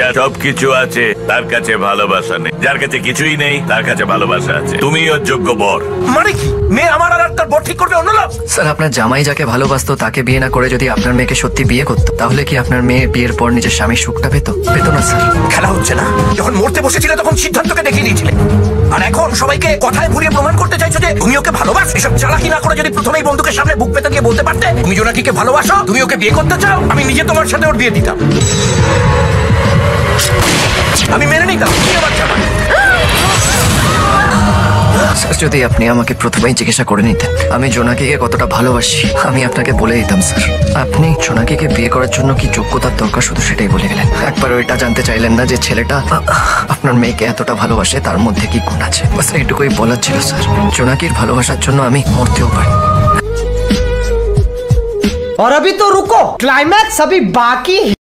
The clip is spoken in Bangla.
যার সবকিছু আছে তার কাছে ভালোবাসা নেই, যার কাছে কিছুই নেই তার কাছে ভালোবাসা আছে। তুমি ওর যোগ্য বর। মানে কি মেয়ে আমার আর তার বর ঠিক করবে অন্য লোক? স্যার আপনার জামাই যাকে ভালোবাসতো তাকে বিয়ে না করে যদি আপনার মেয়েকে সত্যি বিয়ে করতো, তাহলে কি আপনার মেয়ে বিয়ের পর নিজের স্বামীর সুখটা পেত না স্যার? খেলা হচ্ছে না। যখন মরতে বসেছিলে তখন সিদ্ধান্তকে দেখিয়ে দিয়েছিলে, আর এখন সবাইকে কথায় ভুলিয়ে প্রমাণ করতে চাইছো যে তুমি ওকে ভালোবাসো। এসব চালাকি না করে যদি প্রথমেই বন্ধুকে সামনে বুক পেতে দিয়ে বলতে পারতে তুমি জোনাকিকে ভালোবাসো, তুমি ওকে বিয়ে করতে চাও, আমি নিজে তোমার সাথে ওর বিয়ে দিতাম। আমি মেনে নিতাম। স্যার যদি আপনি আমাকে প্রথমেই জিজ্ঞাসা করে নিতেন আমি জোনাকিকে কতটা ভালোবাসি, আমি আপনাকে বলে দিতাম স্যার। আপনি জোনাকিকে বিয়ে করার জন্য কি যোগ্যতার দরকার শুধু সেটাই বলে গেলেন। একবার ওইটা জানতে চাইলেন না যে ছেলেটা আপনার মেয়েকে এতটা ভালোবাসে, তার মধ্যে কি গুণ আছে। বাস এইটুকুই বলার ছিল স্যার। জোনাকির ভালোবাসার জন্য আমি মরতেও পারি। और अभी तो रुको, क्लाइमैक्स अभी बाकी है।